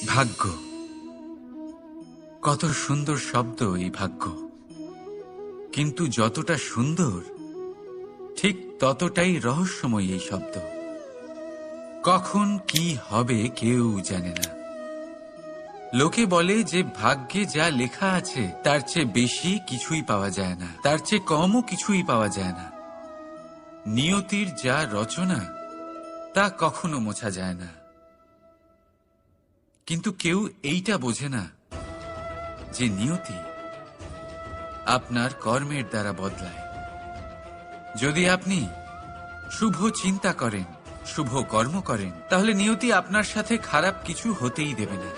ভাগ্য, কত সুন্দর শব্দ এই ভাগ্য। কিন্তু যতটা সুন্দর ঠিক ততটাই রহস্যময় এই শব্দ। কখন কি হবে কেউ জানে না। লোকে বলে যে ভাগ্যে যা লেখা আছে তার চেয়ে বেশি কিছুই পাওয়া যায় না, তার চেয়ে কমও কিছুই পাওয়া যায় না। নিয়তির যা রচনা তা কখনো মোছা যায় না। কিন্তু কেউ এইটা বোঝে না যে নিয়তি আপনার কর্মের দ্বারা বদলায়। যদি আপনি শুভ চিন্তা করেন, শুভ কর্ম করেন, তাহলে নিয়তি আপনার সাথে খারাপ কিছু হতেই দেবে না।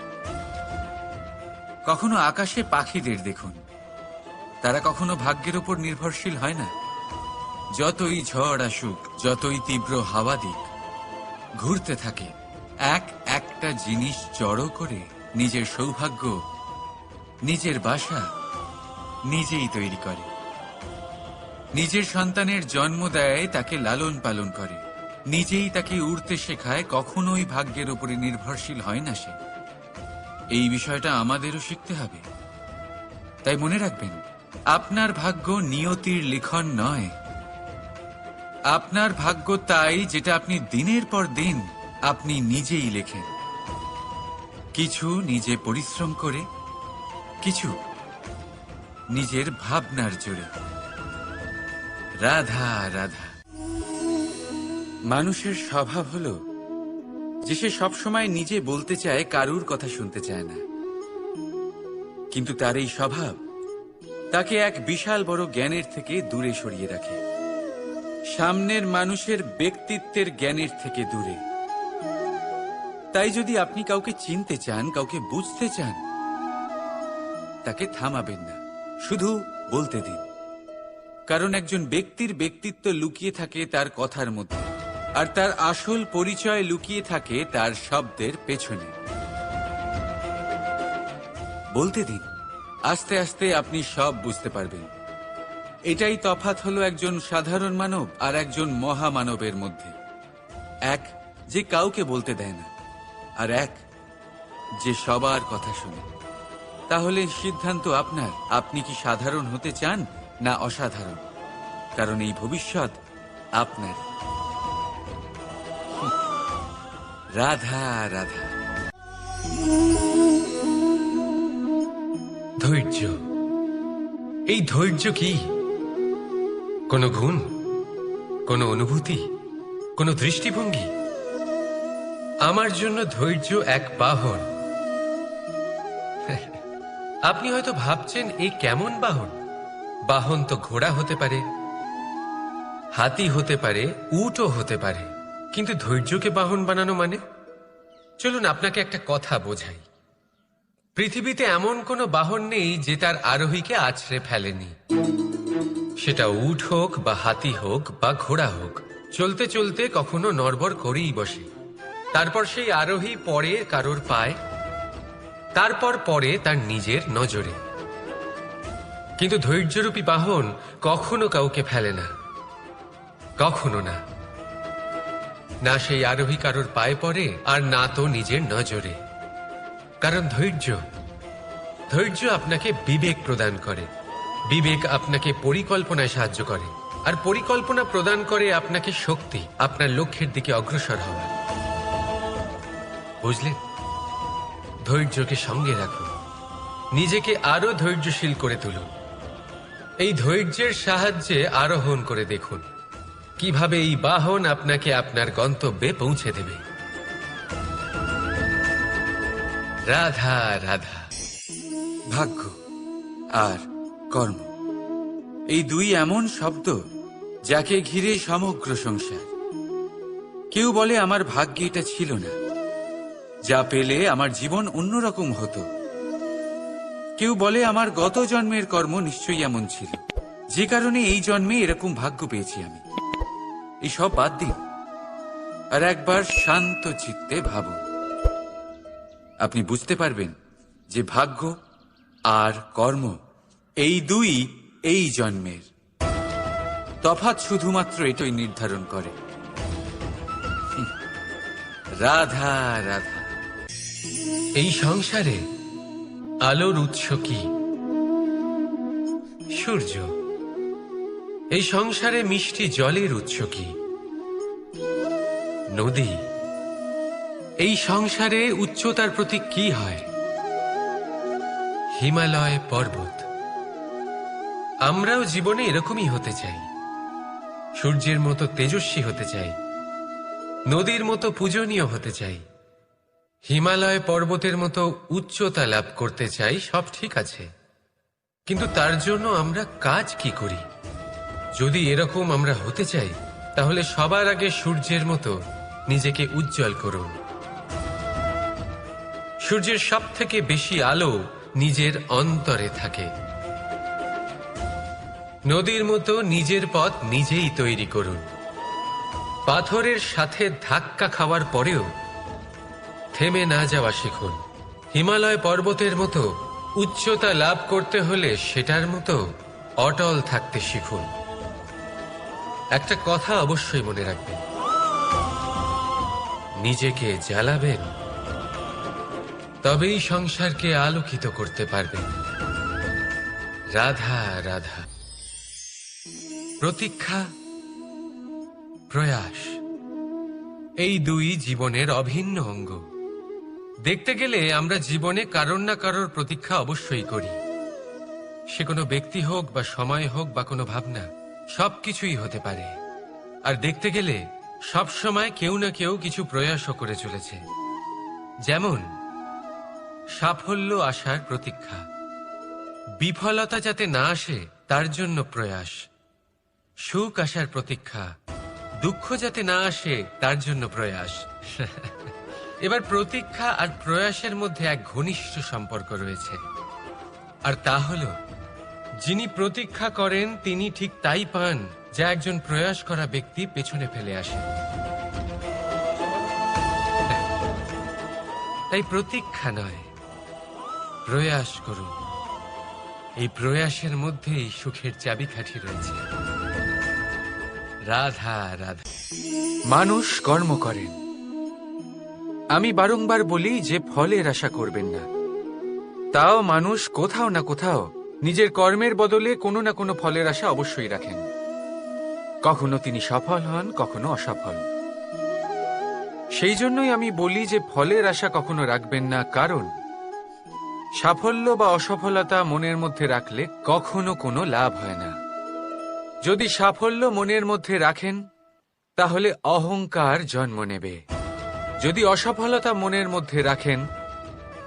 কখনো আকাশে পাখিদের দেখুন, তারা কখনো ভাগ্যের উপর নির্ভরশীল হয় না। যতই ঝড় আসুক, যতই তীব্র হাওয়া দিক, ঘুরতে থাকে, একটা জিনিস জড়ো করে নিজের সৌভাগ্য, নিজের বাসা নিজেই তৈরি করে। নিজের সন্তানের জন্ম দেয়, তাকে লালন পালন করে, নিজেই তাকে উড়তে শেখায়, কখনোই ভাগ্যের উপরে নির্ভরশীল হয় না সে। এই বিষয়টা আমাদেরও শিখতে হবে। তাই মনে রাখবেন, আপনার ভাগ্য নিয়তির লিখন নয়। আপনার ভাগ্য তাই যেটা আপনি দিনের পর দিন আপনি নিজেই লেখেন। কিছু নিজে পরিশ্রম করে, কিছু নিজের ভাবনার জোরে। রাধা রাধা। মানুষের স্বভাব হলো যে সে সবসময় নিজে বলতে চায়, কারুর কথা শুনতে চায় না। কিন্তু তার এই স্বভাব তাকে এক বিশাল বড় জ্ঞানের থেকে দূরে সরিয়ে রাখে, সামনের মানুষের ব্যক্তিত্বের জ্ঞানের থেকে দূরে। তাই যদি আপনি কাউকে চিনতে চান, কাউকে বুঝতে চান, তাকে থামাবেন না, শুধু বলতে দিন। কারণ একজন ব্যক্তির ব্যক্তিত্ব লুকিয়ে থাকে তার কথার মধ্যে, আর তার আসল পরিচয় লুকিয়ে থাকে তার শব্দের পেছনে। বলতে দিন, আস্তে আস্তে আপনি সব বুঝতে পারবেন। এটাই তফাৎ হলো একজন সাধারণ মানব আর একজন মহামানবের মধ্যে। এক যে কাউকে বলতে দেয় না, আর এক যে সবার কথা শুনে। তাহলে সিদ্ধান্ত আপনার, আপনি কি সাধারণ হতে চান না অসাধারণ? কারণ এই ভবিষ্যৎ আপনার। রাধা রাধা। ধৈর্য, এই ধৈর্য কি কোনো গুণ, কোনো অনুভূতি, কোনো দৃষ্টিভঙ্গি? আমার জন্য ধৈর্য এক বাহন। আপনি হয়তো ভাবছেন, এই কেমন বাহন? বাহন তো ঘোড়া হতে পারে, হাতি হতে পারে, উটও হতে পারে, কিন্তু ধৈর্যকে বাহন বানানো মানে? চলুন আপনাকে একটা কথা বোঝাই। পৃথিবীতে এমন কোনো বাহন নেই যে তার আরোহীকে আছড়ে ফেলেনি। সেটা উট হোক বা হাতি হোক বা ঘোড়া হোক, চলতে চলতে কখনো নড়বড় করেই বসে। তারপর সেই আরোহী পড়ে কারোর পায়, তারপর পড়ে তার নিজের নজরে। কিন্তু ধৈর্যরূপী বাহন কখনো কাউকে ফেলে না, কখনো না। না সেই আরোহী কারোর পায়ে পড়ে, আর না তো নিজের নজরে। কারণ ধৈর্য আপনাকে বিবেক প্রদান করে, বিবেক আপনাকে পরিকল্পনায় সাহায্য করে, আর পরিকল্পনা প্রদান করে আপনাকে শক্তি, আপনার লক্ষ্যের দিকে অগ্রসর হওয়া। বুঝলেন? ধৈর্যকে সঙ্গে রাখুন, নিজেকে আরো ধৈর্যশীল করে তুলুন। এই ধৈর্যের সাহায্যে আরোহণ করে দেখুন কিভাবে এই বাহন আপনাকে আপনার গন্তব্যে পৌঁছে দেবে। রাধা রাধা। ভাগ্য আর কর্ম, এই দুই এমন শব্দ যাকে ঘিরে সমগ্র সংসার। কেউ বলে আমার ভাগ্যে এটা ছিল না, যা পেলে আমার জীবন অন্যরকম হতো। কেউ বলে আমার গত জন্মের কর্ম নিশ্চয়ই এমন ছিল, যে কারণে এই জন্মে এরকম ভাগ্য পেয়েছি আমি। এসব বাদ দিন আর একবার শান্ত চিত্তে ভাবুন। আপনি বুঝতে পারবেন যে ভাগ্য আর কর্ম এই দুই এই জন্মের। তফাৎ শুধুমাত্র এটাই নির্ধারণ করে। রাধা রাধা। এই সংসারে আলোর উৎস কি? সূর্য। এই সংসারে মিষ্টি জলের উৎস কি? নদী। এই সংসারে উচ্চতার প্রতীক কি হয়? হিমালয় পর্বত। আমরাও জীবনে এরকমই হতে চাই, সূর্যের মতো তেজস্বী হতে চাই, নদীর মতো পূজনীয় হতে চাই, হিমালয় পর্বতের মতো উচ্চতা লাভ করতে চাই। সব ঠিক আছে, কিন্তু তার জন্য আমরা কাজ কি করি? যদি এরকম আমরা হতে চাই, তাহলে সবার আগে সূর্যের মতো নিজেকে উজ্জ্বল করুন। সূর্যের সব থেকে বেশি আলো নিজের অন্তরে থাকে। নদীর মতো নিজের পথ নিজেই তৈরি করুন। পাথরের সাথে ধাক্কা খাওয়ার পরেও থেমে না যাওয়া শিখুন। হিমালয় পর্বতের মতো উচ্চতা লাভ করতে হলে সেটার মতো অটল থাকতে শিখুন। একটা কথা অবশ্যই মনে রাখবেন, নিজেকে জ্বালাবেন, তবেই সংসারকে আলোকিত করতে পারবেন। রাধা রাধা। প্রতীক্ষা, প্রয়াস, এই দুই জীবনের অভিন্ন অঙ্গ। দেখতে গেলে আমরা জীবনে কারোর না কারোর প্রতীক্ষা অবশ্যই করি। সে কোনো ব্যক্তি হোক বা সময় হোক বা কোনো ভাবনা, সবকিছুই হতে পারে। আর দেখতে গেলে সব সময় কেউ না কেউ কিছু প্রয়াসও করে চলেছে। যেমন সাফল্য আসার প্রতীক্ষা, বিফলতা যাতে না আসে তার জন্য প্রয়াস, সুখ আসার প্রতীক্ষা, দুঃখ যাতে না আসে তার জন্য প্রয়াস। এবার প্রতীক্ষা আর প্রয়াসের মধ্যে এক ঘনিষ্ঠ সম্পর্ক রয়েছে, আর তা হল যিনি প্রতীক্ষা করেন তিনি ঠিক তাই পান যা একজন প্রয়াস করা ব্যক্তি পেছনে ফেলে আসে। তাই প্রতীক্ষা নয়, প্রয়াস করুন। এই প্রয়াসের মধ্যেই সুখের চাবিকাঠি রয়েছে। রাধা রাধা। মানুষ কর্ম করেন। আমি বারংবার বলি যে ফলের আশা করবেন না। তাও মানুষ কোথাও না কোথাও নিজের কর্মের বদলে কোনো না কোনো ফলের আশা অবশ্যই রাখেন। কখনো তিনি সফল হন, কখনো অসফল। সেই জন্যই আমি বলি যে ফলের আশা কখনো রাখবেন না, কারণ সাফল্য বা অসফলতা মনের মধ্যে রাখলে কখনো কোনো লাভ হয় না। যদি সাফল্য মনের মধ্যে রাখেন তাহলে অহংকার জন্ম নেবে। যদি অসফলতা মনের মধ্যে রাখেন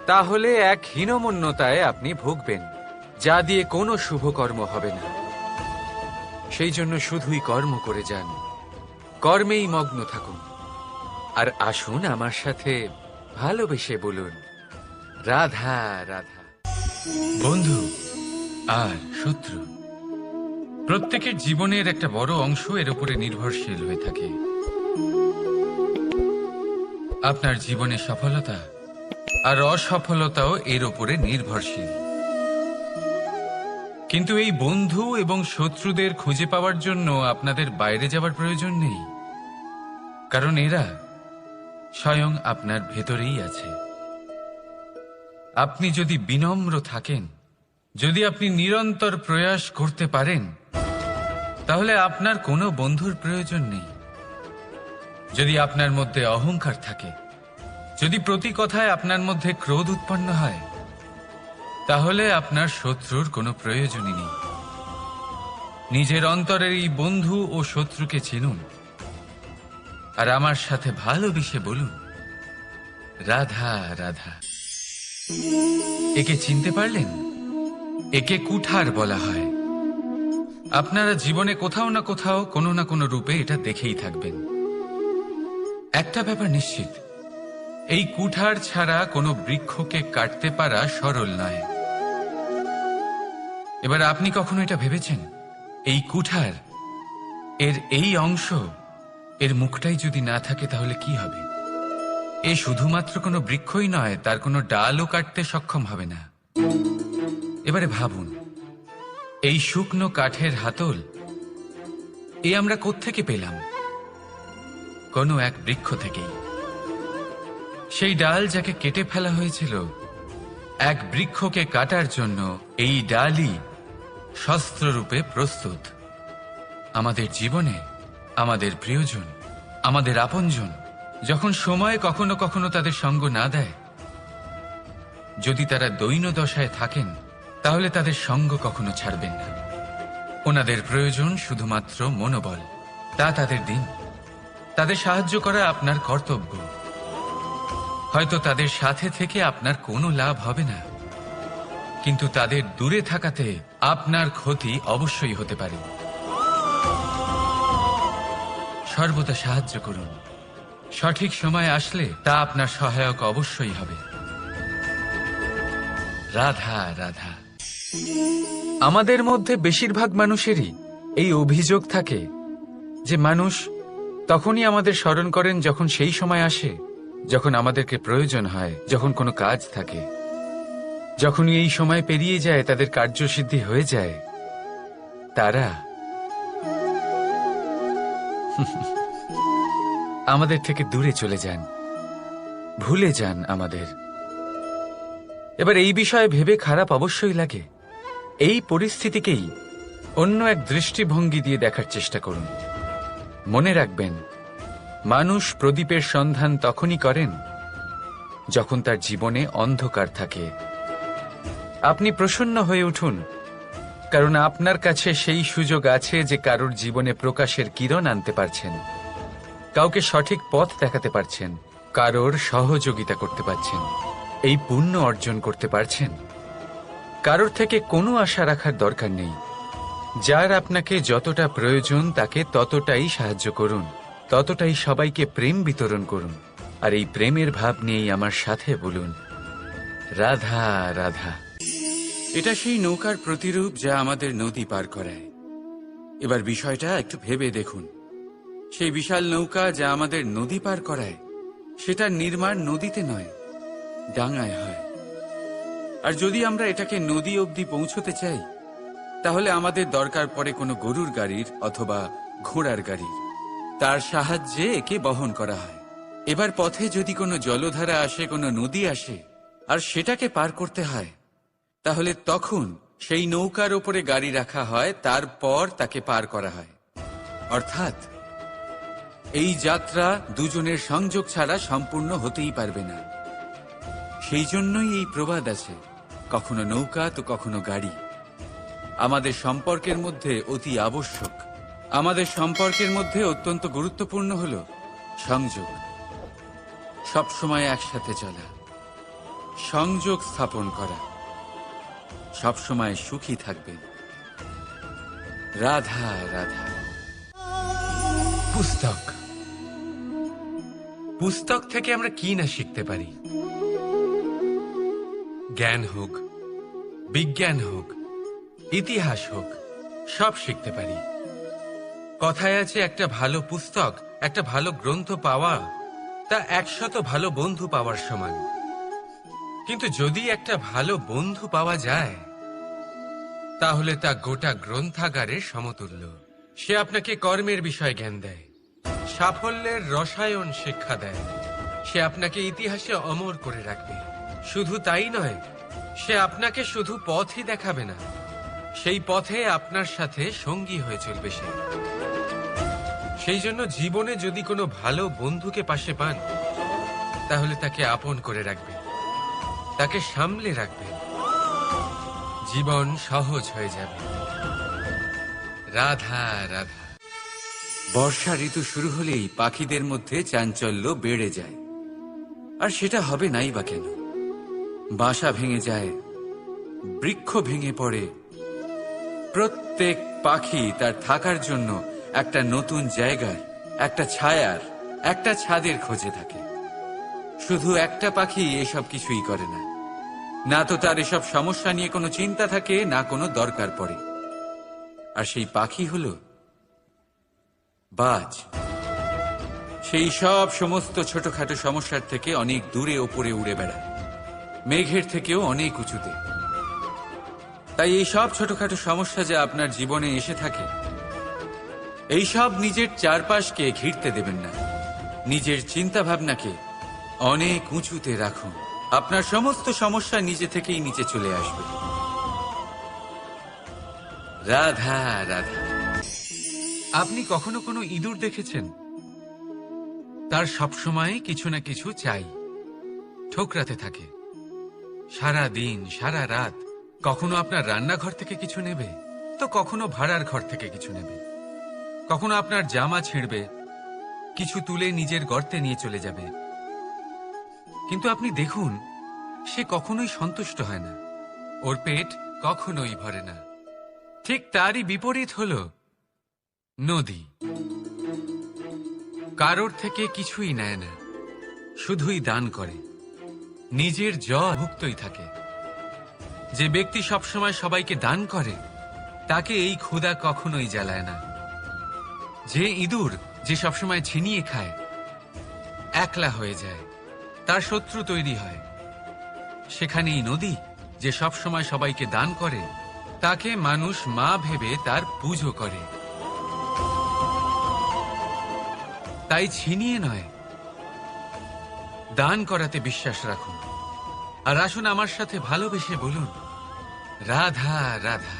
তাহলে এক হীনমন্যতায় আপনি ভুগবেন, যা দিয়ে কোনো শুভকর্ম হবে না। সেই জন্য শুধুই কর্ম করে যান, কর্মেই মগ্ন থাকুন। আর আসুন আমার সাথে ভালোবেসে বলুন, রাধা রাধা। বন্ধু আর শত্রু প্রত্যেকের জীবনের একটা বড় অংশ এর উপরে নির্ভরশীল হয়ে থাকে। আপনার জীবনের সফলতা আর অসফলতাও এর উপরে নির্ভরশীল। কিন্তু এই বন্ধু এবং শত্রুদের খুঁজে পাওয়ার জন্য আপনাদের বাইরে যাওয়ার প্রয়োজন নেই, কারণ এরা স্বয়ং আপনার ভেতরেই আছে। আপনি যদি বিনম্র থাকেন, যদি আপনি নিরন্তর প্রয়াস করতে পারেন, তাহলে আপনার কোনো বন্ধুর প্রয়োজন নেই। যদি আপনার মধ্যে অহংকার থাকে, যদি প্রতি কথায় আপনার মধ্যে ক্রোধ উৎপন্ন হয়, তাহলে আপনার শত্রুর কোনো প্রয়োজনই নেই। নিজের অন্তরের এই বন্ধু ও শত্রুকে চিনুন, আর আমার সাথে ভালোবেসে বলুন, রাধা রাধা। একে চিনতে পারলেন? একে কুঠার বলা হয়। আপনারা জীবনে কোথাও না কোথাও কোনো না কোনো রূপে এটা দেখেই থাকবেন। একটা ব্যাপার নিশ্চিত, এই কুঠার ছাড়া কোনো বৃক্ষকে কাটতে পারা সরল নয়। এবার আপনি কখনো এটা ভেবেছেন, এই কুঠার, এর এই অংশ, এর মুখটাই যদি না থাকে তাহলে কি হবে? এ শুধুমাত্র কোনো বৃক্ষই নয়, তার কোনো ডালও কাটতে সক্ষম হবে না। এবারে ভাবুন, এই শুকনো কাঠের হাতল এ আমরা কোত্থেকে পেলাম? কোনো এক বৃক্ষ থেকেই। সেই ডাল যাকে কেটে ফেলা হয়েছিল, এক বৃক্ষকে কাটার জন্য এই ডালই শস্ত্ররূপে প্রস্তুত। আমাদের জীবনে আমাদের প্রিয়জন, আমাদের আপনজন যখন সময় কখনো কখনো তাদের সঙ্গ না দেয়, যদি তারা দৈন্য দশায় থাকেন, তাহলে তাদের সঙ্গ কখনো ছাড়বেন না। ওনাদের প্রয়োজন শুধুমাত্র মনোবল। তা তাদের দিন। তাদের সাহায্য করা আপনার কর্তব্য। হয়তো তাদের সাথে থেকে আপনার কোনো লাভ হবে না, কিন্তু তাদের দূরে থাকাতে আপনার ক্ষতি অবশ্যই হতে পারে। সর্বদা সাহায্য করুন। সঠিক সময় আসলে তা আপনার সহায়ক অবশ্যই হবে। রাধা রাধা। আমাদের মধ্যে বেশিরভাগ মানুষেরই এই অভিযোগ থাকে যে মানুষ তখনই আমাদের স্মরণ করেন যখন সেই সময় আসে যখন আমাদেরকে প্রয়োজন হয়, যখন কোনো কাজ থাকে। যখনই এই সময় পেরিয়ে যায়, তাদের কার্যসিদ্ধি হয়ে যায়, তারা আমাদের থেকে দূরে চলে যান, ভুলে যান আমাদের। এবার এই বিষয়ে ভেবে খারাপ অবশ্যই লাগে। এই পরিস্থিতিকেই অন্য এক দৃষ্টিভঙ্গি দিয়ে দেখার চেষ্টা করুন। মনে রাখবেন, মানুষ প্রদীপের সন্ধান তখনই করেন যখন তার জীবনে অন্ধকার থাকে। আপনি প্রসন্ন হয়ে উঠুন, কারণ আপনার কাছে সেই সুযোগ আছে যে কারোর জীবনে প্রকাশের কিরণ আনতে পারছেন, কাউকে সঠিক পথ দেখাতে পারছেন, কারোর সহযোগিতা করতে পারছেন, এই পুণ্য অর্জন করতে পারছেন। কারোর থেকে কোনো আশা রাখার দরকার নেই। যার আপনাকে যতটা প্রয়োজন তাকে ততটাই সাহায্য করুন, ততটাই সবাইকে প্রেম বিতরণ করুন। আর এই প্রেমের ভাব নিয়েই আমার সাথে বলুন, রাধা রাধা। এটা সেই নৌকার প্রতিরূপ যা আমাদের নদী পার করায়। এবার বিষয়টা একটু ভেবে দেখুন। সেই বিশাল নৌকা যা আমাদের নদী পার করায়, সেটার নির্মাণ নদীতে নয়, ডাঙায় হয়। আর যদি আমরা এটাকে নদী অবধি পৌঁছতে চাই, তাহলে আমাদের দরকার পড়ে কোনো গরুর গাড়ির অথবা ঘোড়ার গাড়ির। তার সাহায্যে একে বহন করা হয়। এবার পথে যদি কোনো জলধারা আসে, কোনো নদী আসে, আর সেটাকে পার করতে হয়, তাহলে তখন সেই নৌকার ওপরে গাড়ি রাখা হয়, তারপর তাকে পার করা হয়। অর্থাৎ এই যাত্রা দুজনের সংযোগ ছাড়া সম্পূর্ণ হতেই পারবে না। সেই জন্যই এই প্রবাদ আছে, কখনো নৌকা তো কখনো গাড়ি। আমাদের সম্পর্কের মধ্যে অতি আবশ্যক, আমাদের সম্পর্কের মধ্যে অত্যন্ত গুরুত্বপূর্ণ হল সংযোগ। সবসময় একসাথে চলা, সংযোগ স্থাপন করা। সবসময় সুখী থাকবেন। রাধা রাধা। পুস্তক, পুস্তক থেকে আমরা কি না শিখতে পারি। জ্ঞান হোক, বিজ্ঞান হোক, ইতিহাস হোক, সব শিখতে পারি। কথায় আছে, একটা ভালো পুস্তক, একটা ভালো গ্রন্থ পাওয়া তা 100 ভালো বন্ধু পাওয়ার সমান। কিন্তু যদি একটা ভালো বন্ধু পাওয়া যায়, তাহলে তা গোটা গ্রন্থাগারের সমতুল্য। সে আপনাকে কর্মের বিষয়ে জ্ঞান দেয়, সাফল্যের রসায়ন শিক্ষা দেয়। সে আপনাকে ইতিহাসে অমর করে রাখবে। শুধু তাই নয়, সে আপনাকে শুধু পথই দেখাবে না, সেই পথে আপনার সাথে সঙ্গী হয়ে চলবে সে। সেই জন্য জীবনে যদি কোনো ভালো বন্ধুকে পাশে পান, তাহলে তাকে আপন করে রাখবেন, তাকে সামলে রাখবেন। জীবন সহজ হয়ে যাবে। রাধা রাধা। বর্ষা ঋতু শুরু হলেই পাখিদের মধ্যে চাঞ্চল্য বেড়ে যায়। আর সেটা হবে নাই বা কেন? বাসা ভেঙে যায়, বৃক্ষ ভেঙে পড়ে। প্রত্যেক পাখি তার থাকার জন্য একটা নতুন জায়গার, একটা ছায়ার, একটা ছাদের খোঁজে থাকে। শুধু একটা পাখি এসব কিছুই করে না। না তো তার এসব সমস্যা নিয়ে কোনো চিন্তা থাকে, না কোনো দরকার পড়ে। আর সেই পাখি হলো বাজ। সেই সব সমস্ত ছোটখাটো সমস্যার থেকে অনেক দূরে ওপরে উড়ে বেড়ায়, মেঘের থেকেও অনেক উঁচুতে। তাই এই সব ছোটখাটো সমস্যা যা আপনার জীবনে এসে থাকে, এই সব নিজের চারপাশকে ঘিরতে দেবেন না। নিজের চিন্তা ভাবনাকে অনেক উঁচুতে রাখুন। আপনার সমস্ত সমস্যা নিজে থেকেই নিচে চলে আসবে। রাধা রাধা। আপনি কখনো কোনো ইঁদুর দেখেছেন? তার সবসময় কিছু না কিছু চাই, ঠোকরাতে থাকে সারা দিন সারা রাত। কখনো আপনার রান্নাঘর থেকে কিছু নেবে, তো কখনো ভাড়ার ঘর থেকে কিছু নেবে। কখনো আপনার জামা ছিঁড়বে, কিছু তুলে নিজের গর্তে নিয়ে চলে যাবে। কিন্তু আপনি দেখুন, সে কখনোই সন্তুষ্ট হয় না, ওর পেট কখনোই ভরে না। ঠিক তারই বিপরীত হলো নদী। কারোর থেকে কিছুই নেয় না, শুধুই দান করে, নিজের জল ভুক্তই থাকে। যে ব্যক্তি সবসময় সবাইকে দান করে, তাকে এই ক্ষুধা কখনোই জ্বালায় না। যে ইঁদুর যে সবসময় ছিনিয়ে খায়, একলা হয়ে যায়, তার শত্রু তৈরি হয়। সেখানেই নদী যে সবসময় সবাইকে দান করে, তাকে মানুষ মা ভেবে তার পুজো করে। তাই ছিনিয়ে নয়, দান করাতে বিশ্বাস রাখুন। আর আসুন আমার সাথে ভালোবেসে বলুন, রাধা রাধা।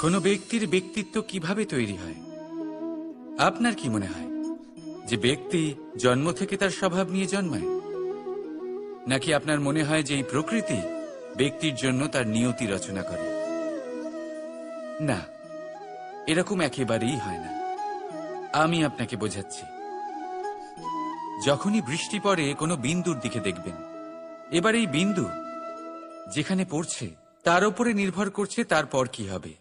কোনো ব্যক্তির ব্যক্তিত্ব কিভাবে তৈরি হয়? আপনার কি মনে হয় যে ব্যক্তি জন্ম থেকে তার স্বভাব নিয়ে জন্মায়? নাকি আপনার মনে হয় যে এই প্রকৃতি ব্যক্তির জন্য তার নিয়তি রচনা করে? না, এরকম একেবারেই হয় না। আমি আপনাকে বোঝাচ্ছি। যখনই বৃষ্টি পড়ে কোনো বিন্দুর দিকে দেখবেন, এবার এই বিন্দু যেখানে পড়ছে তার উপরে নির্ভর করছে তারপর কি হবে।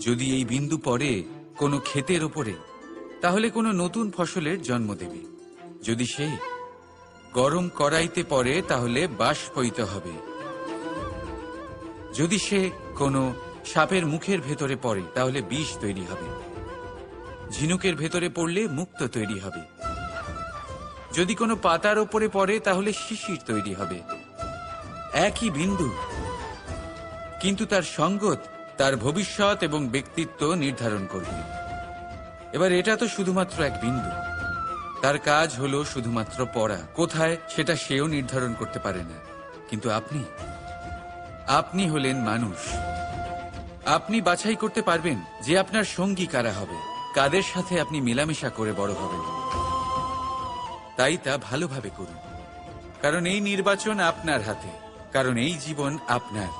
যদি এই বিন্দু পড়ে কোনো ক্ষেতের ওপরে, তাহলে কোনো নতুন ফসলের জন্ম দেবে। যদি সে গরম কড়াইতে পড়ে, তাহলে বাষ্পীত হবে। যদি সে কোনো সাপের মুখের ভেতরে পড়ে, তাহলে বিষ তৈরি হবে। ঝিনুকের ভেতরে পড়লে মুক্ত তৈরি হবে। যদি কোনো পাতার ওপরে পড়ে, তাহলে শিশির তৈরি হবে। একই বিন্দু, কিন্তু তার সঙ্গত তার ভবিষ্যৎ এবং ব্যক্তিত্ব নির্ধারণ করবে। এবার এটা তো শুধুমাত্র এক বিন্দু, তার কাজ হলো শুধুমাত্র পড়া। কোথায় সেটা সেও নির্ধারণ করতে পারে না। কিন্তু আপনি হলেন মানুষ। আপনি বাছাই করতে পারবেন যে আপনার সঙ্গী কারা হবে, কাদের সাথে আপনি মেলামেশা করে বড় হবেন। তাই তা ভালোভাবে করুন, কারণ এই নির্বাচন আপনার হাতে, কারণ এই জীবন আপনার,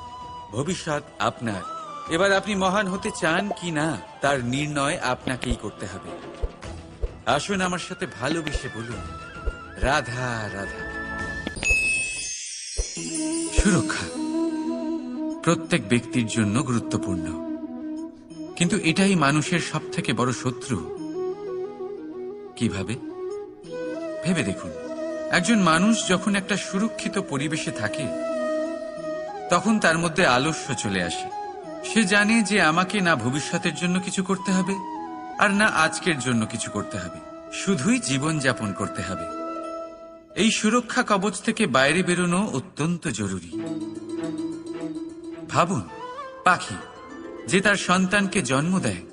ভবিষ্যৎ আপনার। এবার আপনি মহান হতে চান কি না, তার নির্ণয় আপনাকেই করতে হবে। আসুন আমার সাথে ভালোবেসে বলুন, রাধা রাধা। সুরক্ষা প্রত্যেক ব্যক্তির জন্য গুরুত্বপূর্ণ, কিন্তু এটাই মানুষের সবথেকে বড় শত্রু। কিভাবে? ভেবে দেখুন। একজন মানুষ যখন একটা সুরক্ষিত পরিবেশে থাকে, তখন তার মধ্যে আলস্য চলে আসে। সে জানে যে আমাকে না ভবিষ্যতের জন্য কিছু করতে হবে, আর না আজকের জন্য কিছু করতে হবে, শুধুই জীবন যাপন করতে হবে। এই সুরক্ষা কবচ থেকে বাইরে বেরোনো অত্যন্ত জরুরি। ভাবুন, পাখি যে তার সন্তানকে জন্ম দেয়,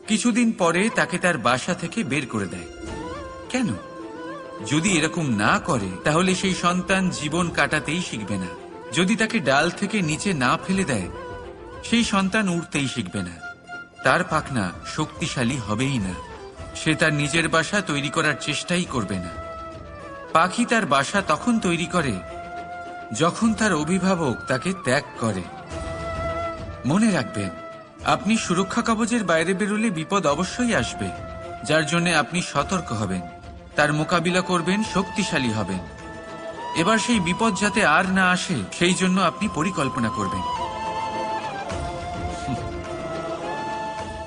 কিছুদিন পরে তাকে তার বাসা থেকে বের করে দেয়। কেন? যদি এরকম না করে, তাহলে সেই সন্তান জীবন কাটাতেই শিখবে না। যদি তাকে ডাল থেকে নিচে না ফেলে দেয়, সেই সন্তান উড়তেই শিখবে না। তার পাখনা শক্তিশালী হবেই না। সে তার নিজের বাসা তৈরি করার চেষ্টাই করবে না। পাখি তার বাসা তখন তৈরি করে যখন তার অভিভাবক তাকে ত্যাগ করে। মনে রাখবেন, আপনি সুরক্ষা কবচের বাইরে বেরোলে বিপদ অবশ্যই আসবে, যার জন্য আপনি সতর্ক হবেন, তার মোকাবিলা করবেন, শক্তিশালী হবেন। এবার সেই বিপদ যাতে আর না আসে, সেই জন্য আপনি পরিকল্পনা করবেন।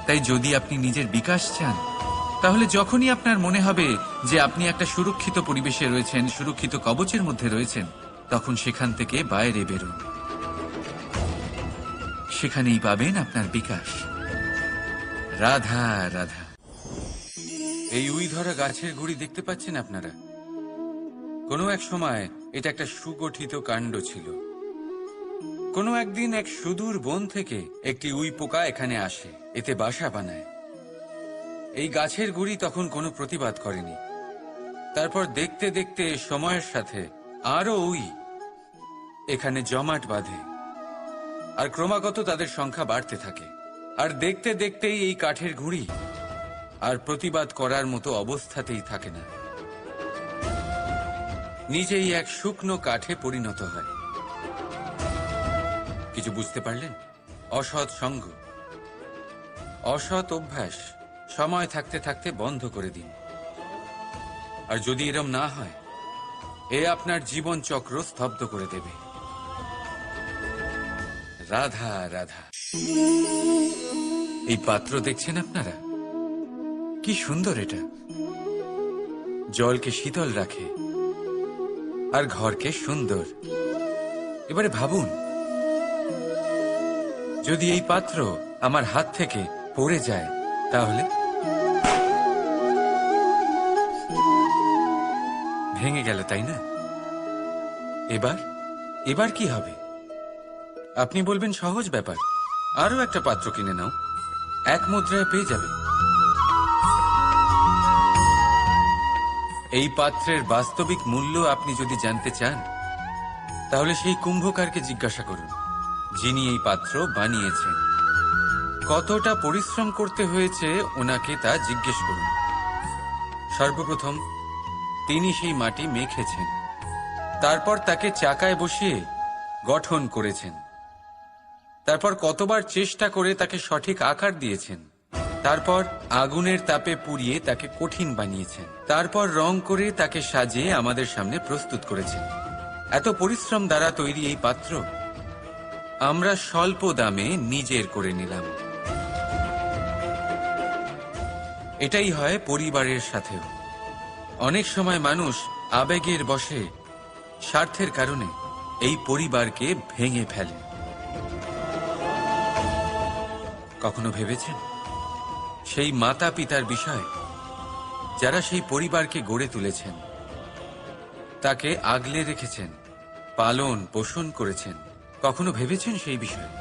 তাই যদি আপনি নিজের বিকাশ চান, তাহলে যখনই আপনার মনে হবে যে আপনি একটা সুরক্ষিত পরিবেশে রয়েছেন, সুরক্ষিত কবচের মধ্যে রয়েছেন, তখন সেখান থেকে বাইরে বেরোন। সেখানেই পাবেন আপনার বিকাশ। রাধা রাধা। এই উই ধরা গাছের গুড়ি দেখতে পাচ্ছেন আপনারা? কোনো এক সময় এটা একটা সুগঠিত কাণ্ড ছিল। কোনো একদিন এক সুদূর বন থেকে একটি উই পোকা এখানে আসে, এতে বাসা বানায়। এই গাছের গুড়ি তখন কোনো প্রতিবাদ করেনি। তারপর দেখতে দেখতে সময়ের সাথে আরো উই এখানে জমাট বাঁধে, আর ক্রমাগত তাদের সংখ্যা বাড়তে থাকে। আর দেখতে দেখতেই এই কাঠের ঘুড়ি আর প্রতিবাদ করার মতো অবস্থাতেই থাকে না, নিজেই এক শুকনো কাঠে পরিণত হয়। কিছু বুঝতে পারলেন? অসৎ সঙ্গ, অসৎ অভ্যাস সময় থাকতে থাকতে বন্ধ করে দিন। আর যদি এরম না হয়, এ আপনার জীবন চক্র স্তব্ধ করে দেবে। রাধা রাধা। এই পাত্র দেখছেন আপনারা? কি সুন্দর এটা! জলকে শীতল রাখে আর ঘরকে সুন্দর। এবারে ভাবুন, যদি এই পাত্র আমার হাত থেকে পড়ে যায় তাহলে? ভেঙে গেল, তাই না? এবার কি হবে? আপনি বলবেন সহজ ব্যাপার, আরো একটা পাত্র কিনে নাও, এক মুদ্রায় পেয়ে যাবে। এই পাত্রের বাস্তবিক মূল্য আপনি যদি জানতে চান, তাহলে সেই কুম্ভকারকে জিজ্ঞাসা করুন, যিনি এই পাত্র বানিয়েছেন। কতটা পরিশ্রম করতে হয়েছে ওনাকে তা জিজ্ঞেস করুন। সর্বপ্রথম তিনি সেই মাটি মেখেছেন, তারপর তাকে চাকায় বসিয়ে গঠন করেছেন, তারপর কতবার চেষ্টা করে তাকে সঠিক আকার দিয়েছেন, তারপর আগুনের তাপে পুড়িয়ে তাকে কঠিন বানিয়েছেন, তারপর রং করে তাকে সাজিয়ে আমাদের সামনে প্রস্তুত করেছেন। এত পরিশ্রম দ্বারা তৈরি এই পাত্র আমরা স্বল্প দামে নিজের করে নিলাম। এটাই হয় পরিবারের সাথেও। অনেক সময় মানুষ আবেগের বশে, স্বার্থের কারণে এই পরিবারকে ভেঙে ফেলে। কখনো ভেবেছেন সেই মাতা পিতার বিষয়, যারা সেই পরিবারকে গড়ে তুলেছেন, তাকে আগলে রেখেছেন, পালন পোষণ করেছেন? কখনো ভেবেছেন সেই বিষয়ে?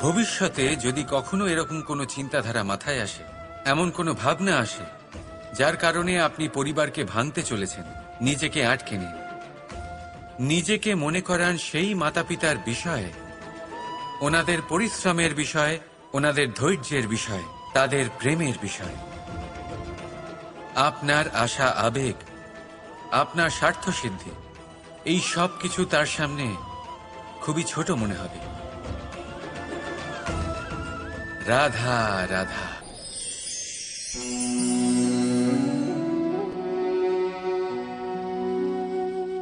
ভবিষ্যতে যদি কখনো এরকম কোনো চিন্তাধারা মাথায় আসে, এমন কোনো ভাবনা আসে যার কারণে আপনি পরিবারকে ভাঙতে চলেছেন, নিজেকে আটকে নিন। নিজেকে মনে করান সেই মাতা পিতার বিষয়ে, ওনাদের পরিশ্রমের বিষয়, ওনাদের ধৈর্যের বিষয়, তাদের প্রেমের বিষয়। আপনার আশা আবেগ, আপনার স্বার্থসিদ্ধি, এই সব কিছু তার সামনে খুবই ছোট মনে হবে। রাধা রাধা।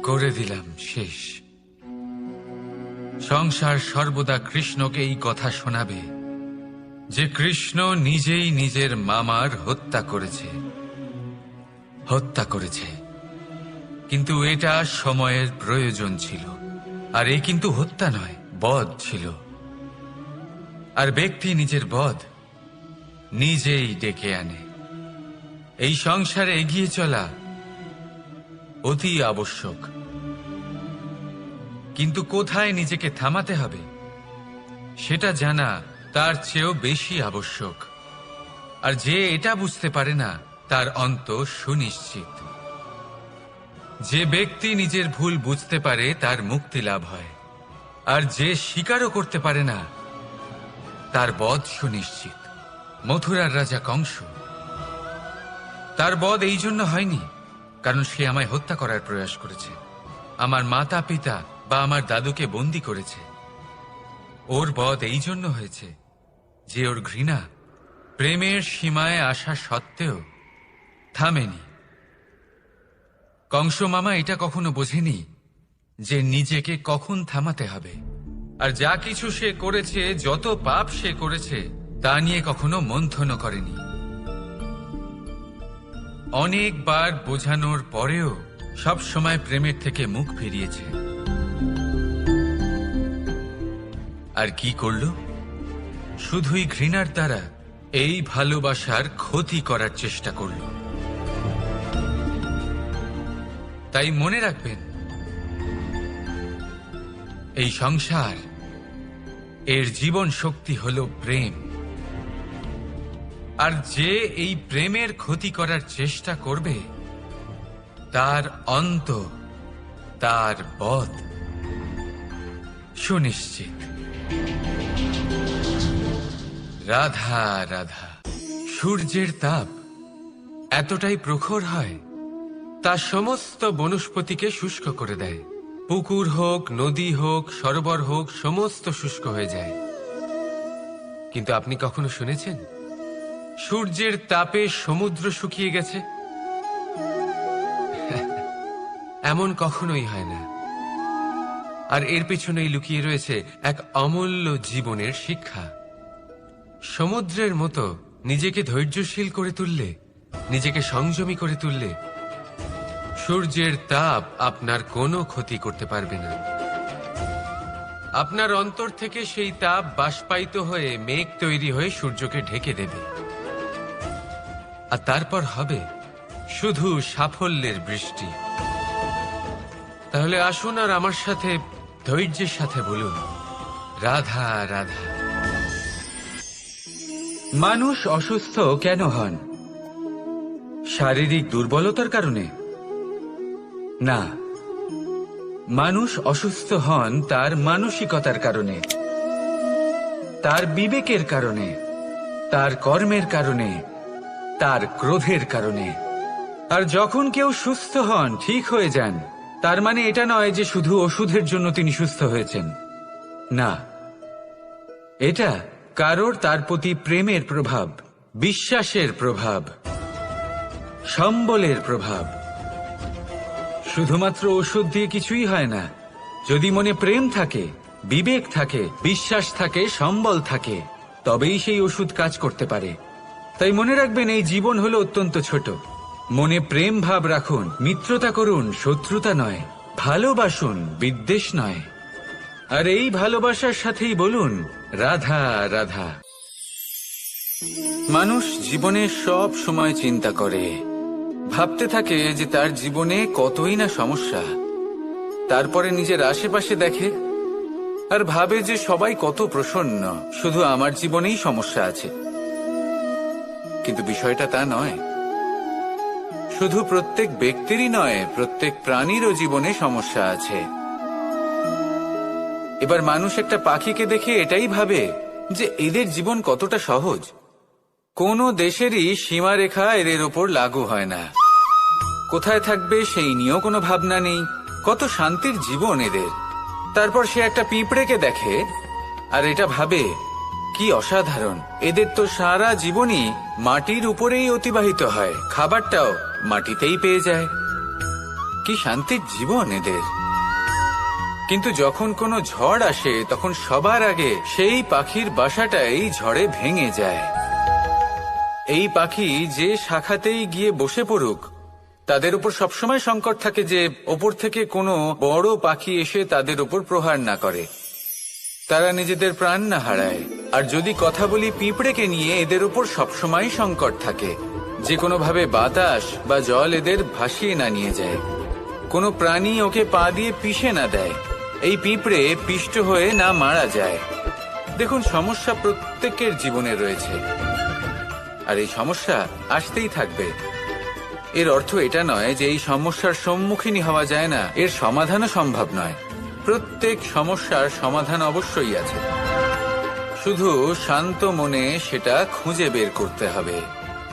করে দিলাম শেষ। সংসার সর্বদা কৃষ্ণকে এই কথা শোনাবে যে কৃষ্ণ নিজেই নিজের মামার হত্যা করেছে। কিন্তু এটা সময়ের প্রয়োজন ছিল। আর এই কিন্তু হত্যা নয়, বধ ছিল। আর ব্যক্তি নিজের বধ নিজেই ডেকে আনে। এই সংসারে এগিয়ে চলা অতি আবশ্যক, কিন্তু কোথায় নিজেকে থামাতে হবে সেটা জানা তার চেয়েও বেশি আবশ্যক। আর যে এটা বুঝতে পারে না, তার অন্ত সুনিশ্চিত। যে ব্যক্তি নিজের ভুল বুঝতে পারে তার মুক্তি লাভ হয়, আর যে স্বীকারও করতে পারে না তার বধ সুনিশ্চিত। মথুরার রাজা কংস, তার বধ এই জন্য হয়নি কারণ সে আমায় হত্যা করার প্রয়াস করেছে, আমার মাতা পিতা বা আমার দাদুকে বন্দী করেছে। ওর বধ এই জন্য হয়েছে যে ওর ঘৃণা প্রেমের সীমায় আসা সত্ত্বেও থামেনি। কংস মামা এটা কখনো বোঝেনি যে নিজেকে কখন থামাতে হবে। আর যা কিছু সে করেছে, যত পাপ সে করেছে, তা নিয়ে কখনো মন্থনও করেনি। অনেকবার বোঝানোর পরেও সব সময় প্রেমের থেকে মুখ ফিরিয়েছে। আর কি করল? শুধুই ঘৃণার দ্বারা এই ভালোবাসার ক্ষতি করার চেষ্টা করল। তাই মনে রাখবেন, এই সংসার, এর জীবন শক্তি হল প্রেম। আর যে এই প্রেমের ক্ষতি করার চেষ্টা করবে, তার অন্ত, তার বধ সুনিশ্চিত। রাধা রাধা। সূর্যের তাপ এতটাই প্রখর হয়, তা সমস্ত বনস্পতিকে শুষ্ক করে দেয়। পুকুর হোক, নদী হোক, সরোবর হোক, সমস্ত শুষ্ক হয়ে যায়। কিন্তু আপনি কখনো শুনেছেন সূর্যের তাপে সমুদ্র শুকিয়ে গেছে? এমন কখনোই হয় না। আর এর পেছনেই লুকিয়ে রয়েছে এক অমূল্য জীবনের শিক্ষা। সমুদ্রের মতো নিজেকে ধৈর্যশীল করে তুললে, নিজেকে সংযমী করে তুললে, সূর্যের তাপ আপনার কোনো ক্ষতি করতে পারবে না। আপনার অন্তর থেকে সেই তাপ বাষ্পায়িত হয়ে মেঘ তৈরি হয়ে সূর্যকে ঢেকে দেবে, আর তারপর হবে শুধু সাফল্যের বৃষ্টি। তাহলে আসুন আর আমার সাথে ধৈর্যের সাথে বলুন, রাধা রাধা। মানুষ অসুস্থ কেন হন? শারীরিক দুর্বলতার কারণে? না, মানুষ অসুস্থ হন তার মানসিকতার কারণে, তার বিবেকের কারণে, তার কর্মের কারণে, তার ক্রোধের কারণে। আর যখন কেউ সুস্থ হন, ঠিক হয়ে যান, তার মানে এটা নয় যে শুধু ওষুধের জন্য তিনি সুস্থ হয়েছেন। না, এটা কারোর তার প্রতি প্রেমের প্রভাব, বিশ্বাসের প্রভাব, সম্বলের প্রভাব। শুধুমাত্র ওষুধ দিয়ে কিছুই হয় না। যদি মনে প্রেম থাকে, বিবেক থাকে, বিশ্বাস থাকে, সম্বল থাকে, তবেই সেই ওষুধ কাজ করতে পারে। তাই মনে রাখবেন, এই জীবন হলো অত্যন্ত ছোট। মনে প্রেম ভাব রাখুন, মিত্রতা করুন, শত্রুতা নয়। ভালোবাসুন, বিদ্বেষ নয়। আর এই ভালোবাসার সাথেই বলুন, রাধা রাধা। মানুষ জীবনে সব সময় চিন্তা করে, ভাবতে থাকে যে তার জীবনে কতই না সমস্যা। তারপরে নিজের আশেপাশে দেখে আর ভাবে যে সবাই কত প্রসন্ন, শুধু আমার জীবনেই সমস্যা আছে। কিন্তু বিষয়টা তা নয়। শুধু প্রত্যেক ব্যক্তিরই নয়, প্রত্যেক প্রাণীরও জীবনে সমস্যা আছে। এবার মানুষ একটা পাখিকে দেখে এটাই ভাবে যে এদের জীবন কতটা সহজ। কোনো দেশেরই সীমারেখা এদের ওপর লাগু হয় না। কোথায় থাকবে সেই নিয়েও কোনো ভাবনা নেই। কত শান্তির জীবন এদের। তারপর সে একটা পিঁপড়েকে দেখে আর এটা ভাবে, কি অসাধারণ, এদের তো সারা জীবনই মাটির উপরেই অতিবাহিত হয়, খাবারটাও মাটিতেই পেয়ে যায়। কি শান্তির জীবন এদের। কিন্তু যখন কোনো ঝড় আসে, তখন সবার আগে সেই পাখির বাসাটাই ঝড়ে ভেঙে যায়। এই পাখি যে শাখাতেই গিয়ে বসে পড়ুক, তাদের উপর সবসময় সংকট থাকে যে ওপর থেকে কোনো বড় পাখি এসে তাদের উপর প্রহার না করে, তারা নিজেদের প্রাণ না হারায়। আর যদি কথা বলি পিঁপড়েকে নিয়ে, এদের উপর সবসময় সংকট থাকে যে কোনোভাবে বাতাস বা জল এদের ভাসিয়ে না নিয়ে যায়, কোনো প্রাণী ওকে পা দিয়ে পিষে না দেয়, এই পিঁপড়ে পিষ্ট হয়ে না মারা যায়। দেখুন, সমস্যা প্রত্যেকের জীবনে রয়েছে, আর এই সমস্যা আসতেই থাকবে। এর অর্থ এটা নয় যে এই সমস্যার সম্মুখীনই হওয়া যায় না, এর সমাধানও সম্ভব নয়। প্রত্যেক সমস্যার সমাধান অবশ্যই আছে, শুধু শান্ত মনে সেটা খুঁজে বের করতে হবে।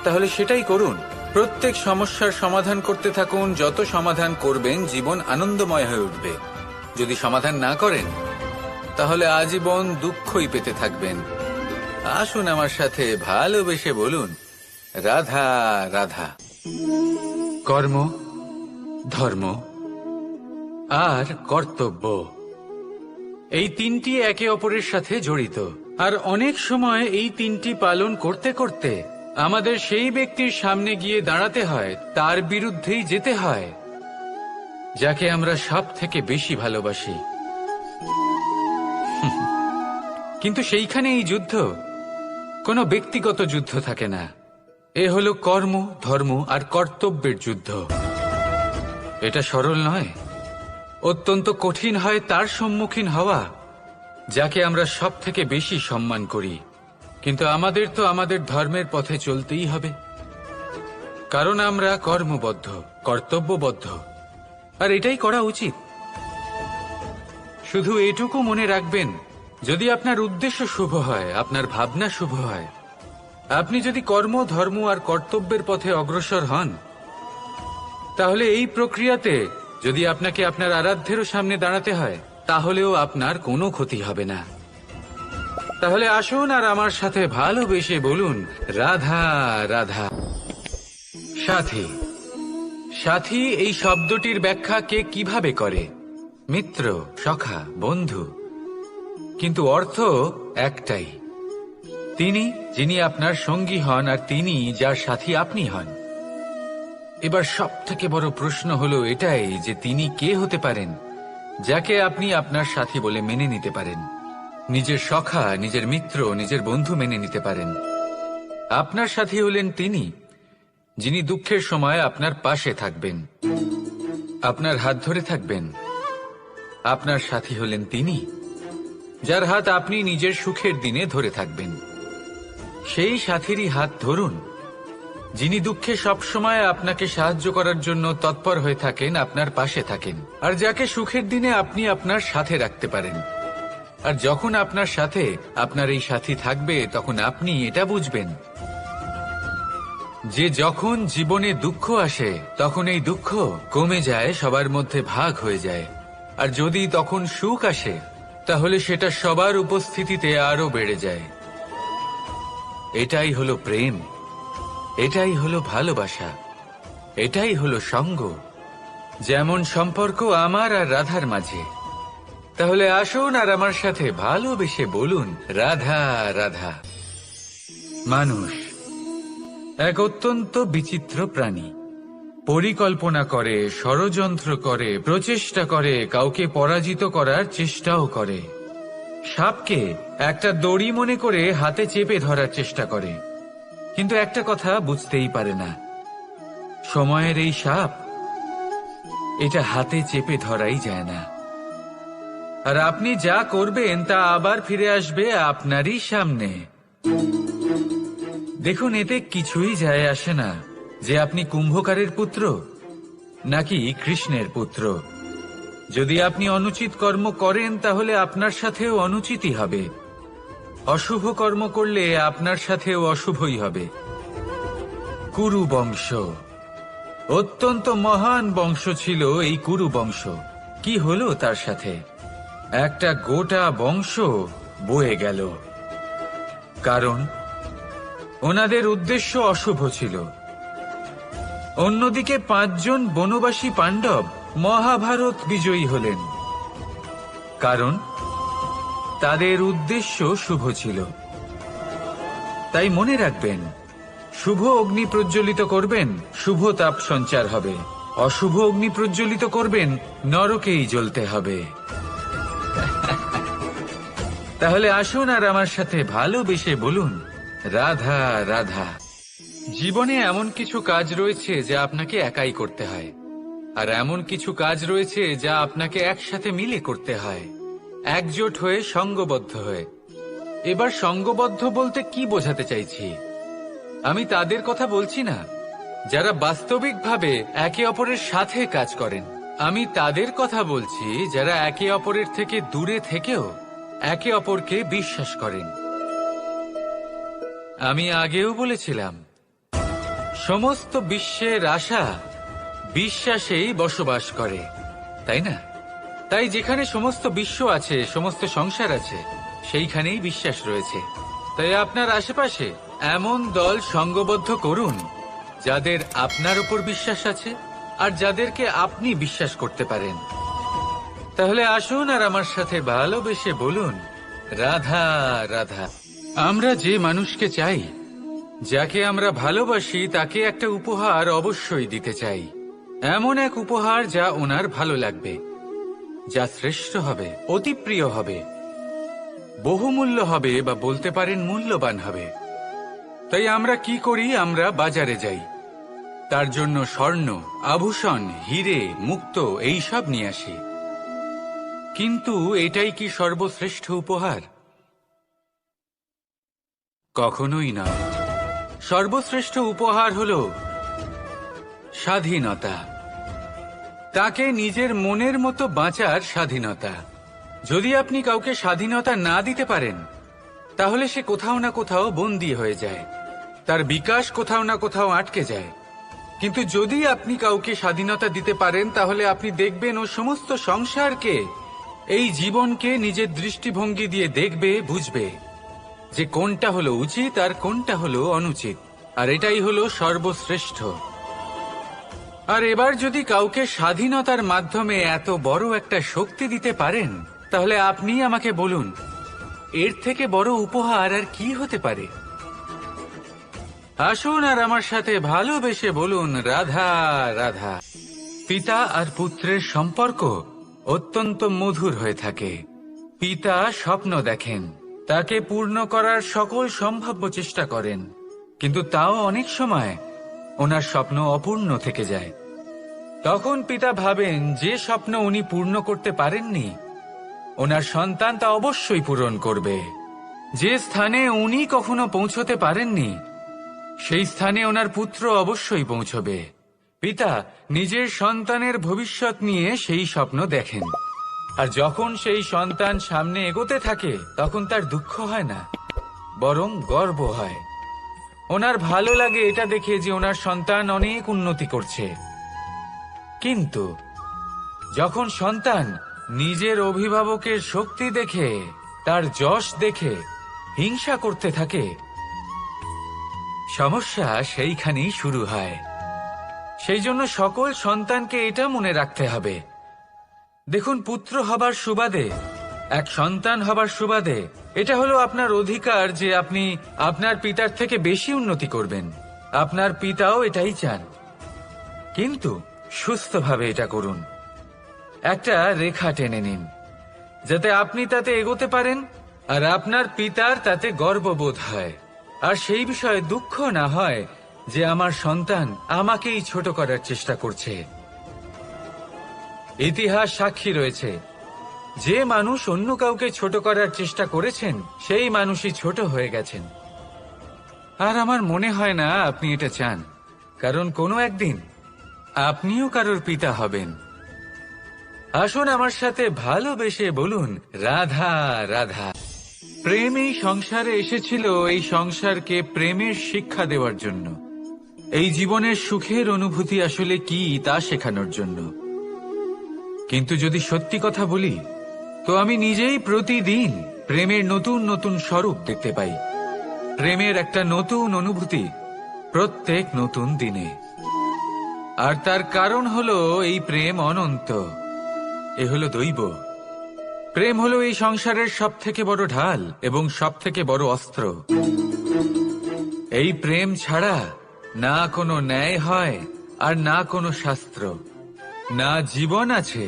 তাহলে সেটাই করুন, প্রত্যেক সমস্যার সমাধান করতে থাকুন। যত সমাধান করবেন, জীবন আনন্দময় হয়ে উঠবে। যদি সমাধান না করেন, তাহলে আজীবন দুঃখই পেতে থাকবেন। আসুন আমার সাথে ভালোবেসে বলুন, রাধা রাধা। কর্ম, ধর্ম আর কর্তব্য, এই তিনটি একে অপরের সাথে জড়িত। আর অনেক সময় এই তিনটি পালন করতে করতে আমাদের সেই ব্যক্তির সামনে গিয়ে দাঁড়াতে হয়, তার বিরুদ্ধেই যেতে হয়, যাকে আমরা সব থেকে বেশি ভালোবাসি। কিন্তু সেইখানে এই যুদ্ধ কোনো ব্যক্তিগত যুদ্ধ থাকে না। এ হলো কর্ম, ধর্ম আর কর্তব্যের যুদ্ধ। এটা সরল নয়, অত্যন্ত কঠিন হয় তার সম্মুখীন হওয়া যাকে আমরা সব থেকে বেশি সম্মান করি। কিন্তু আমাদের তো আমাদের ধর্মের পথে চলতেই হবে, কারণ আমরা কর্মবদ্ধ, কর্তব্যবদ্ধ, আর এটাই করা উচিত। শুধু এটুকু মনে রাখবেন, যদি আপনার উদ্দেশ্য শুভ হয়, আপনার ভাবনা শুভ হয়, আপনি যদি কর্ম, ধর্ম আর কর্তব্যের পথে অগ্রসর হন, তাহলে এই প্রক্রিয়াতে যদি আপনাকে আপনার আরাধ্যেরও সামনে দাঁড়াতে হয়, তাহলেও আপনার কোনো ক্ষতি হবে না। তাহলে আসুন আর আমার সাথে ভালোবেসে বলুন, রাধা রাধা। সাথী। সাথী এই শব্দটির ব্যাখ্যা কে কিভাবে করে? মিত্র, সখা, বন্ধু। কিন্তু অর্থ একটাই, তিনি যিনি আপনার সঙ্গী হন আর তিনি যার সাথী আপনি হন। এবার সব থেকে বড় প্রশ্ন হলো এটাই যে তিনি কে হতে পারেন যাকে আপনি আপনার সাথী বলে মেনে নিতে পারেন, নিজের সখা, নিজের মিত্র, নিজের বন্ধু মেনে নিতে পারেন। আপনার সাথী হলেন তিনি যিনি দুঃখের সময় আপনার পাশে থাকবেন, আপনার হাত ধরে থাকবেন। আপনার সাথী হলেন তিনি যার হাত আপনি নিজের সুখের দিনে ধরে থাকবেন। সেই সাথীরই হাত ধরুন যিনি দুঃখে সবসময় আপনাকে সাহায্য করার জন্য তৎপর হয়ে থাকেন, আপনার পাশে থাকেন, আর যাকে সুখের দিনে আপনি আপনার সাথে রাখতে পারেন। আর যখন আপনার সাথে আপনার এই সাথী থাকবে, তখন আপনি এটা বুঝবেন যে যখন জীবনে দুঃখ আসে, তখন এই দুঃখ কমে যায়, সবার মধ্যে ভাগ হয়ে যায়। আর যদি তখন সুখ আসে, তাহলে সেটা সবার উপস্থিতিতে আরো বেড়ে যায়। এটাই হলো প্রেম, এটাই হলো ভালোবাসা, এটাই হলো সঙ্গ, যেমন সম্পর্ক আমার আর রাধার মাঝে। তাহলে আসুন আর আমার সাথে ভালোবেসে বলুন, রাধা রাধা। মানুষ এক অত্যন্ত বিচিত্র প্রাণী। পরিকল্পনা করে, ষড়যন্ত্র করে, প্রচেষ্টা করে, কাউকে পরাজিত করার চেষ্টাও করে। সাপকে একটা দড়ি মনে করে হাতে চেপে ধরার চেষ্টা করে, কিন্তু একটা কথা বুঝতেই পারে না, সময়ের এই সাপ, এটা হাতে চেপে ধরাই যায় না। আর আপনি যা করবেন তা আবার ফিরে আসবে আপনারই সামনে। দেখুন, এতে কিছুই যায় আসে না যে আপনি কুম্ভকারের পুত্র নাকি কৃষ্ণের পুত্র। যদি আপনি অনুচিত কর্ম করেন, তাহলে আপনার সাথেও অনুচিতই হবে। অশুভ কর্ম করলে আপনার সাথেও অশুভই হবে। কুরু বংশ অত্যন্ত মহান বংশ ছিল। এই কুরু বংশ কি হলো তার সাথে? একটা গোটা বংশ বয়ে গেল, কারণ ওনাদের উদ্দেশ্য অশুভ ছিল। অন্যদিকে 5 জন বনবাসী পাণ্ডব মহাভারত বিজয়ী হলেন, কারণ তাদের উদ্দেশ্য শুভ ছিল। তাই মনে রাখবেন, শুভ অগ্নি প্রজ্বলিত করবেন, শুভ তাপ সঞ্চার হবে। অশুভ অগ্নি প্রজ্বলিত করবেন, নরকেই জ্বলতে হবে। তাহলে আসুন আর আমার সাথে ভালোবেসে বলুন, রাধা রাধা। জীবনে এমন কিছু কাজ রয়েছে যা আপনাকে একাই করতে হয়, আর এমন কিছু কাজ রয়েছে যা আপনাকে একসাথে মিলে করতে হয়, একজোট হয়ে, সঙ্গবদ্ধ হয়ে। এবার সঙ্গবদ্ধ বলতে কি বোঝাতে চাইছি? আমি তাদের কথা বলছি না যারা বাস্তবিকভাবে একে অপরের সাথে কাজ করেন। আমি তাদের কথা বলছি যারা একে অপরের থেকে দূরে থেকেও একে অপরকে বিশ্বাস করেন। আমি আগেও বলেছিলাম, সমস্ত বিশ্বের আশা বিশ্বাসেই বসবাস করে, তাই না? তাই যেখানে সমস্ত বিশ্ব আছে, সমস্ত সংসার আছে, সেইখানেই বিশ্বাস রয়েছে। তাই আপনার আশেপাশে এমন দল সঙ্গবদ্ধ করুন যাদের আপনার উপর বিশ্বাস আছে আর যাদেরকে আপনি বিশ্বাস করতে পারেন। তাহলে আসুন আর আমার সাথে ভালোবেসে বলুন, রাধা রাধা। আমরা যে মানুষকে চাই, যাকে আমরা ভালোবাসি, তাকে একটা উপহার অবশ্যই দিতে চাই। এমন এক উপহার যা ওনার ভালো লাগবে, যা শ্রেষ্ঠ হবে, অতি প্রিয় হবে, বহুমূল্য হবে, বা বলতে পারেন মূল্যবান হবে। তাই আমরা কি করি? আমরা বাজারে যাই, তার জন্য স্বর্ণ, আভূষণ, হিরে, মুক্তো এইসব নিয়ে আসি। কিন্তু এটাই কি সর্বশ্রেষ্ঠ উপহার? কখনোই না। সর্বশ্রেষ্ঠ উপহার হলো স্বাধীনতা, তাকে নিজের মনের মতো বাঁচার স্বাধীনতা। যদি আপনি কাউকে স্বাধীনতা না দিতে পারেন, তাহলে সে কোথাও না কোথাও বন্দী হয়ে যায়, তার বিকাশ কোথাও না কোথাও আটকে যায়। কিন্তু যদি আপনি কাউকে স্বাধীনতা দিতে পারেন, তাহলে আপনি দেখবেন ও সমস্ত সংসারকে, এই জীবনকে নিজের দৃষ্টিভঙ্গি দিয়ে দেখবে, বুঝবে যে কোনটা হলো উচিত আর কোনটা হলো অনুচিত, আর এটাই হলো সর্বশ্রেষ্ঠ। আর এবার যদি কাউকে স্বাধীনতার মাধ্যমে এত বড় একটা শক্তি দিতে পারেন, তাহলে আপনি আমাকে বলুন, এর থেকে বড় উপহার আর কি হতে পারে? আসুন আর আমার সাথে ভালোবেসে বলুন, রাধা রাধা। পিতা আর পুত্রের সম্পর্ক অত্যন্ত মধুর হয়ে থাকে। পিতা স্বপ্ন দেখেন, তাকে পূর্ণ করার সকল সম্ভাব্য চেষ্টা করেন, কিন্তু তাও অনেক সময় ওনার স্বপ্ন অপূর্ণ থেকে যায়। তখন পিতা ভাবেন যে স্বপ্ন উনি পূর্ণ করতে পারেননি, ওনার সন্তান তা অবশ্যই পূরণ করবে। যে স্থানে উনি কখনো পৌঁছতে পারেননি, সেই স্থানে ওনার পুত্র অবশ্যই পৌঁছবে। পিতা নিজের সন্তানের ভবিষ্যৎ নিয়ে সেই স্বপ্ন দেখেন, আর যখন সেই সন্তান সামনে এগোতে থাকে, তখন তার দুঃখ হয় না, বরং গর্ব হয়। ওনার ভালো লাগে এটা দেখে যে ওনার সন্তান অনেক উন্নতি করছে। কিন্তু যখন সন্তান নিজের অভিভাবকের শক্তি দেখে, তার যশ দেখে হিংসা করতে থাকে, সমস্যা সেইখানেই শুরু হয়। সেই জন্য সকল সন্তানকে এটা মনে রাখতে হবে, দেখুন, পুত্র হবার সুবাদে, এক সন্তান হবার সুবাদে, এটা হলো আপনার অধিকার যে আপনি আপনার পিতার থেকে বেশি উন্নতি করবেন। আপনার পিতাও এটাই চান, কিন্তু সুস্থভাবে এটা করুন। একটা রেখা টেনে নিন, যাতে আপনি তাতে এগোতে পারেন আর আপনার পিতার তাতে গর্ববোধ হয়, আর সেই বিষয়ে দুঃখ না হয় যে আমার সন্তান আমাকেই ছোট করার চেষ্টা করছে। ইতিহাস সাক্ষী রয়েছে, যে মানুষ অন্য কাউকে ছোট করার চেষ্টা করেছেন, সেই মানুষই ছোট হয়ে গেছেন। আর আমার মনে হয় না আপনি এটা চান, কারণ কোনো একদিন আপনিও কারোর পিতা হবেন। আসুন আমার সাথে ভালোবেসে বলুন, রাধা রাধা। প্রেম এই সংসারে এসেছিল এই সংসারকে প্রেমের শিক্ষা দেওয়ার জন্য, এই জীবনের সুখের অনুভূতি আসলে কি তা শেখানোর জন্য। কিন্তু যদি সত্যি কথা বলি, তো আমি নিজেই প্রতিদিন প্রেমের নতুন নতুন স্বরূপ দেখতে পাই, প্রেমের একটা নতুন অনুভূতি প্রত্যেক নতুন দিনে। আর তার কারণ হলো এই প্রেম অনন্ত, এ হলো দৈব। প্রেম হলো এই সংসারের সব থেকে বড় ঢাল এবং সব থেকে বড় অস্ত্র। এই প্রেম ছাড়া না কোনো ন্যায় হয় আর না কোনো শাস্ত্র, না জীবন আছে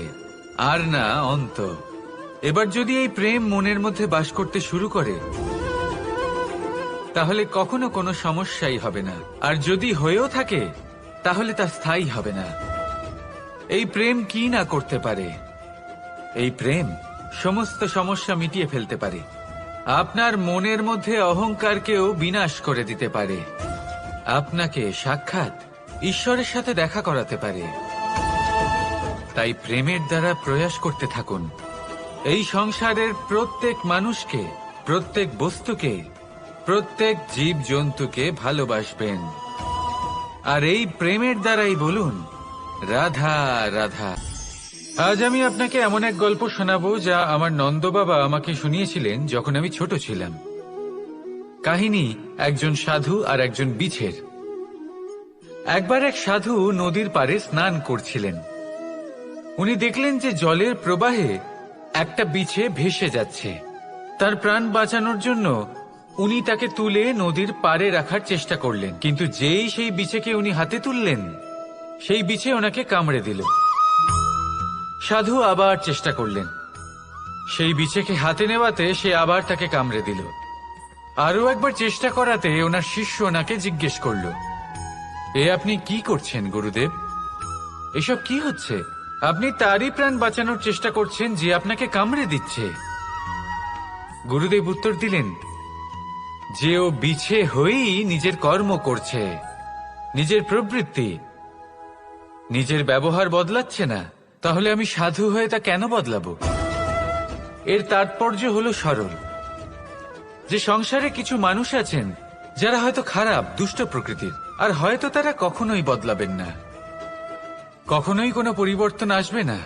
আর না অন্ত। এবার যদি এই প্রেম মনের মধ্যে বাস করতে শুরু করে, তাহলে কখনো কোনো সমস্যাই হবে না, আর যদি হয়েও থাকে তাহলে তা স্থায়ী হবে না। এই প্রেম কি না করতে পারে? এই প্রেম সমস্ত সমস্যা মিটিয়ে ফেলতে পারে, আপনার মনের মধ্যে অহংকারকেও বিনাশ করে দিতে পারে, আপনাকে সাক্ষাৎ ঈশ্বরের সাথে দেখা করাতে পারে। তাই প্রেমের দ্বারা প্রয়াস করতে থাকুন, এই সংসারের প্রত্যেক মানুষকে, প্রত্যেক বস্তুকে, প্রত্যেক জীব জন্তুকে ভালোবাসবেন। আর এই প্রেমের দ্বারাই বলুন, রাধা রাধা। আজ আমি আপনাকে এমন এক গল্প শোনাবো যা আমার নন্দ বাবা আমাকে শুনিয়েছিলেন যখন আমি ছোট ছিলাম। কাহিনী একজন সাধু আর একজন বিছের। একবার এক সাধু নদীর পাড়ে স্নান করছিলেন। উনি দেখলেন যে জলের প্রবাহে একটা বিছে ভেসে যাচ্ছে। তার প্রাণ বাঁচানোর জন্য উনি তাকে তুলে নদীর পাড়ে রাখার চেষ্টা করলেন, কিন্তু যেই সেই বিছেকে উনি হাতে তুললেন, সেই বিছে ওনাকে কামড়ে দিল। সাধু আবার চেষ্টা করলেন, সেই বিছেকে হাতে নেওয়াতে সে আবার তাকে কামড়ে দিল। আরো একবার চেষ্টা করাতে ওনার শিষ্য ওনাকে জিজ্ঞেস করল, এ আপনি কি করছেন গুরুদেব? এসব কি হচ্ছে? আপনি তারই প্রাণ বাঁচানোর চেষ্টা করছেন যে আপনাকে কামড়ে দিচ্ছে। গুরুদেব উত্তর দিলেন যে ও বিছে হয়েই নিজের কর্ম করছে, নিজের প্রবৃত্তি, নিজের ব্যবহার বদলাচ্ছে না, তাহলে আমি সাধু হয়ে তা কেন বদলাবো? এর তাৎপর্য হলো সরল, যে সংসারে কিছু মানুষ আছেন যারা হয়তো খারাপ, দুষ্ট প্রকৃতির, আর হয়তো তারা কখনোই বদলাবেন না, কখনোই কোনো পরিবর্তন আসবে না।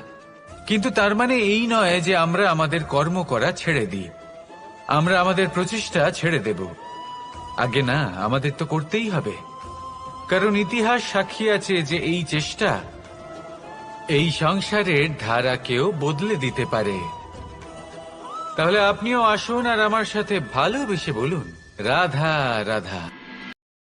কিন্তু তার মানে এই নয় যে আমরা আমাদের কর্ম করা ছেড়ে দিই, আমরা আমাদের প্রচেষ্টা ছেড়ে দেব। আগে না, আমাদের তো করতেই হবে, কারণ ইতিহাস সাক্ষী আছে যে এই চেষ্টা এই সংসারের ধারাকেও বদলে দিতে পারে। তাহলে আপনিও আসুন আর আমার সাথে ভালোবেসে বলুন, রাধা রাধা।